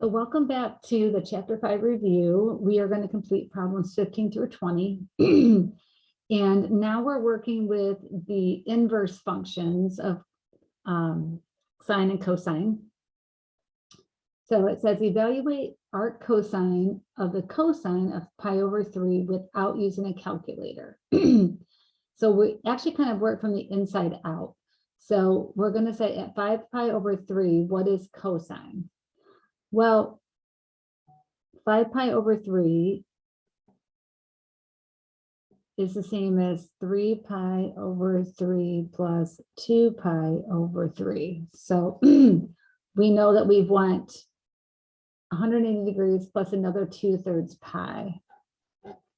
So welcome back to the Chapter 5 review. We are going to complete problems 15 through 20. And now we're working with the inverse functions of sine and cosine. So it says evaluate arc cosine of the cosine of pi over 3 without using a calculator. So we actually kind of work from the inside out. So we're going to say at 5 pi over 3, what is cosine? Well, 5 pi over 3 is the same as 3 pi over 3 plus 2 pi over 3. So we know that we want 180 degrees plus another 2/3 pi.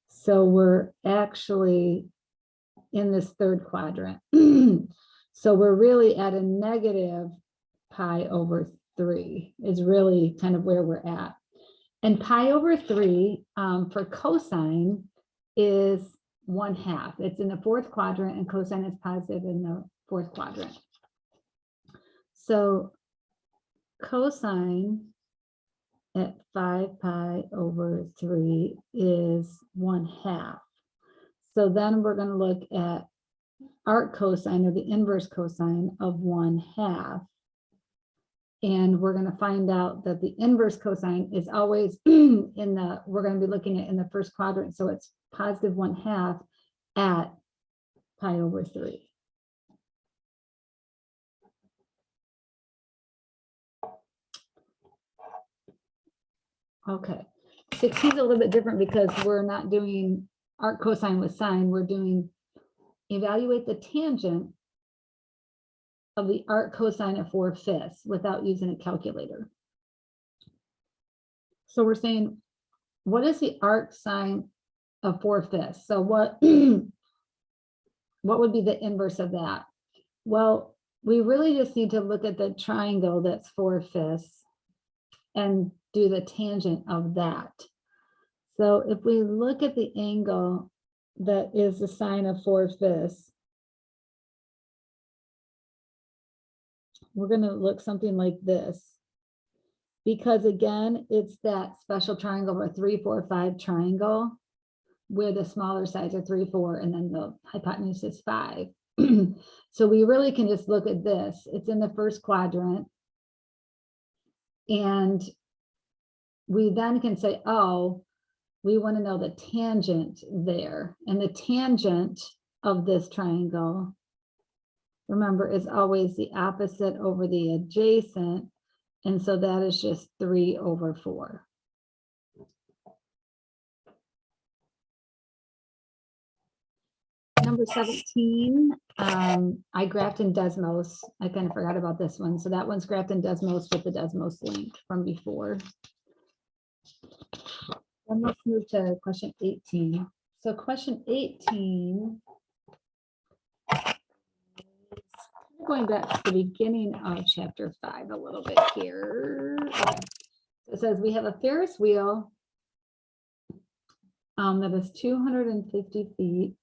So we're actually in this third quadrant. So we're really at a negative pi over 3 is really kind of where we're at. And pi over 3 for cosine is 1/2. It's in the fourth quadrant, and cosine is positive in the fourth quadrant. So cosine at 5 pi over 3 is 1/2. So then we're going to look at arc cosine, or the inverse cosine of 1/2. And we're going to find out that the inverse cosine is always we're going to be looking at in the first quadrant. So it's positive 1/2 at pi over 3. Okay, 16 is a little bit different because we're not doing arc cosine with sine. We're doing evaluate the tangent of the arc cosine of 4/5 without using a calculator. So we're saying, what is the arc sine of 4/5? So what would be the inverse of that? Well, we really just need to look at the triangle that's 4/5 and do the tangent of that. So if we look at the angle that is the sine of 4/5, we're going to look something like this. Because again, it's that special triangle, a 3, 4, 5 triangle, where the smaller sides are 3, 4, and then the hypotenuse is 5. So we really can just look at this. It's in the first quadrant. And we then can say, oh, we want to know the tangent there. And the tangent of this triangle, remember, is always the opposite over the adjacent. And so that is just 3 over 4. Number 17, I graphed in Desmos. I kind of forgot about this one. So that one's graphed in Desmos with the Desmos link from before. Then let's move to question 18. So question 18, going back to the beginning of chapter 5 a little bit here. Okay. It says we have a Ferris wheel that is 250 feet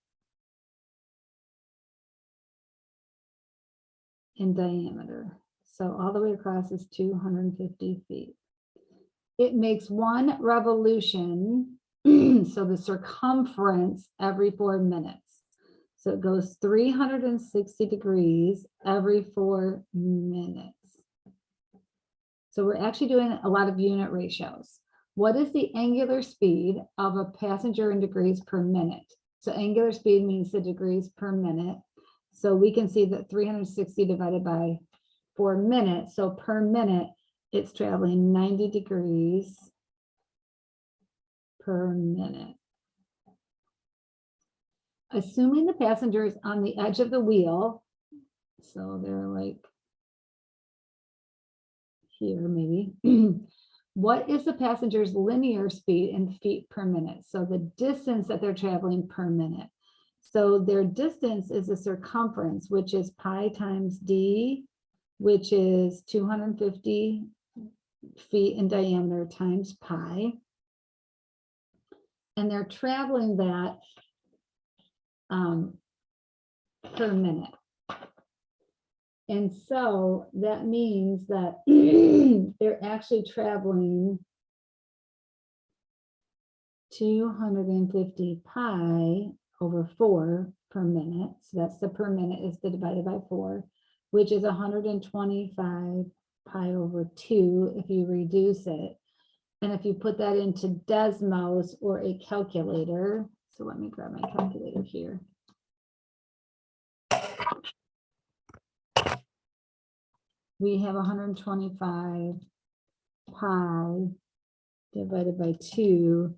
in diameter. So all the way across is 250 feet. It makes one revolution, so the circumference every 4 minutes. So it goes 360 degrees every 4 minutes. So we're actually doing a lot of unit ratios. What is the angular speed of a passenger in degrees per minute? So angular speed means the degrees per minute. So we can see that 360 divided by 4 minutes. So per minute, it's traveling 90 degrees per minute. Assuming the passenger is on the edge of the wheel, so they're like here maybe, what is the passenger's linear speed in feet per minute? So the distance that they're traveling per minute. So their distance is the circumference, which is pi times d, which is 250 feet in diameter times pi. And they're traveling that per minute. And so that means that they're actually traveling 250 pi over 4 per minute. So that's the per minute is divided by 4, which is 125 pi over 2 if you reduce it. And if you put that into Desmos or a calculator, so let me grab my calculator here. We have 125 pi divided by 2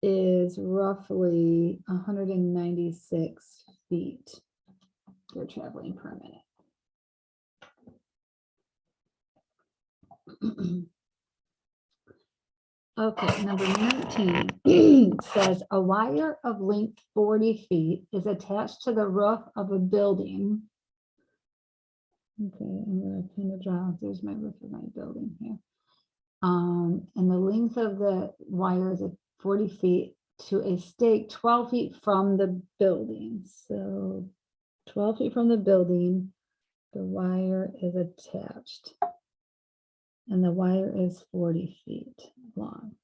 is roughly 196 feet they're traveling per minute. Okay, number 19 says a wire of length 40 feet is attached to the roof of a building. Okay, I'm going to kind of draw, there's my roof of my building here. And the length of the wire is 40 feet to a stake 12 feet from the building. So 12 feet from the building, the wire is attached. And the wire is 40 feet long.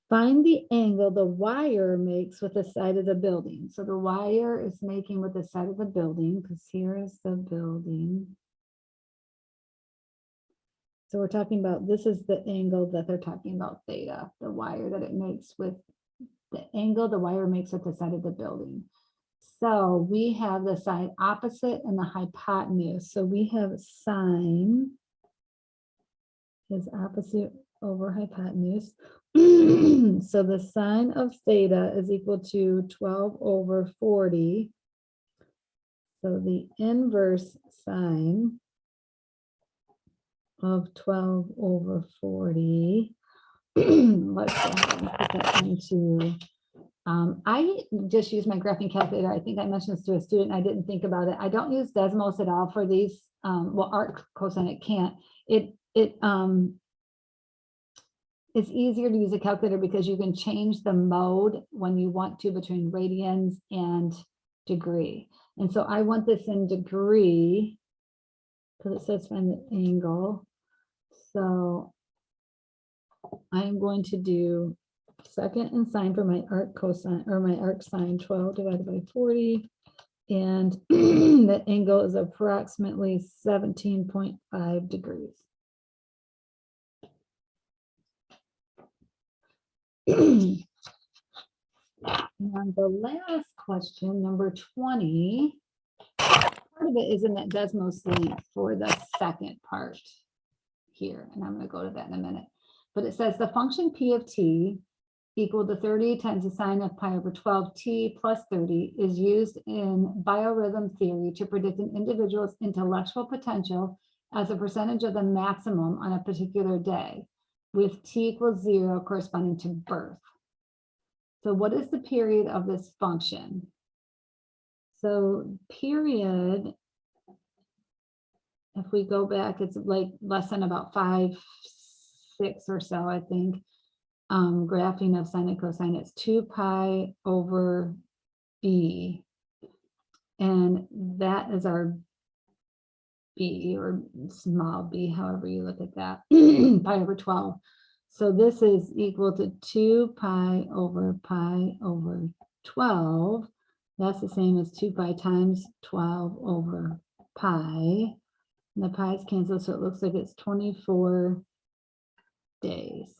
Find the angle the wire makes with the side of the building. So the wire is making with the side of the building, because here is the building. So we're talking about, this is the angle that they're talking about, theta, the wire that it makes with the angle the wire makes with the side of the building. So we have the side opposite and the hypotenuse. So we have sine is opposite over hypotenuse. So the sine of theta is equal to 12 over 40. So the inverse sine of 12 over 40. Let's go ahead and put that into, I just use my graphing calculator. I think I mentioned this to a student. I didn't think about it. I don't use Desmos at all for these. Well, arc cosine, it can't. It's easier to use a calculator because you can change the mode when you want to between radians and degree. And so I want this in degree because it says find the angle. So I'm going to do second and sine for my arc cosine or my arc sine 12 divided by 40. And the angle is approximately 17.5 degrees. And the last question, number 20, part of it is in that Desmos link for the second part here. And I'm going to go to that in a minute. But it says the function P of t equal to 30 times the sine of pi over 12t plus 30 is used in biorhythm theory to predict an individual's intellectual potential as a percentage of the maximum on a particular day, with t equals 0 corresponding to birth. So what is the period of this function? So period, if we go back, it's like less than about 5, 6 or so, I think. Graphing of sine and cosine, it's 2 pi over b. And that is our b, or small b, however you look at that, pi over 12. So this is equal to 2 pi over 12. That's the same as 2 pi times 12 over pi. And the pi's cancel, so it looks like it's 24 days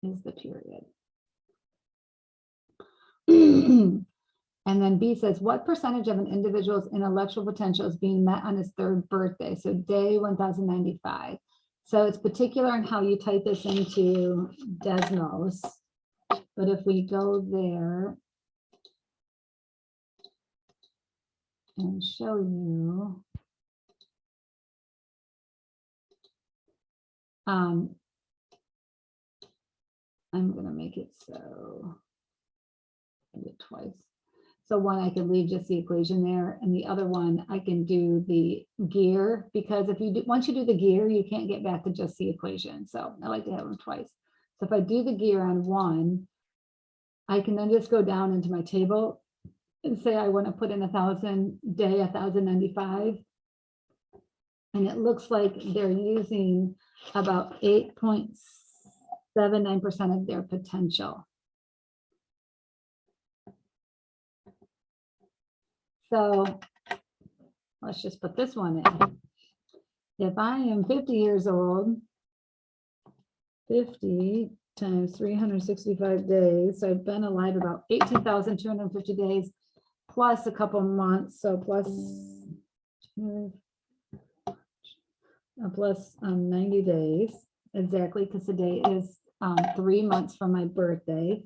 is the period. And then B says, what percentage of an individual's intellectual potential is being met on his 3rd birthday? So day 1095. So it's particular in how you type this into Desmos. But if we go there and show you, I'm going to make it so I did it twice. So one, I can leave just the equation there, and the other one, I can do the gear, because if you do, once you do the gear, you can't get back to just the equation. So I like to have them twice. So if I do the gear on one, I can then just go down into my table and say I want to put in 1,000 day, 1,095. And it looks like they're using about 8.79% of their potential. So let's just put this one in. If I am 50 years old, 50 times 365 days, so I've been alive about 18,250 days, plus a couple months, so plus 90 days, exactly, because the day is 3 months from my birthday.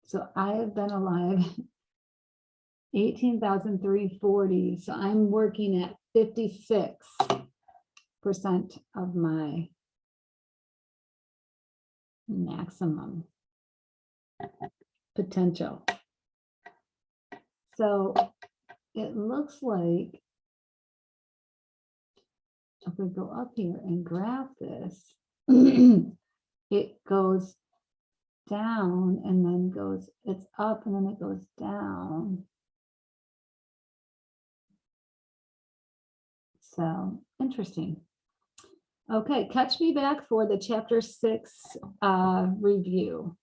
So I have been alive 18,340. So I'm working at 56% of my maximum potential. So it looks like if we go up here and graph this, it goes down and then goes, it's up and then it goes down. So interesting. Okay, catch me back for the chapter 6 review.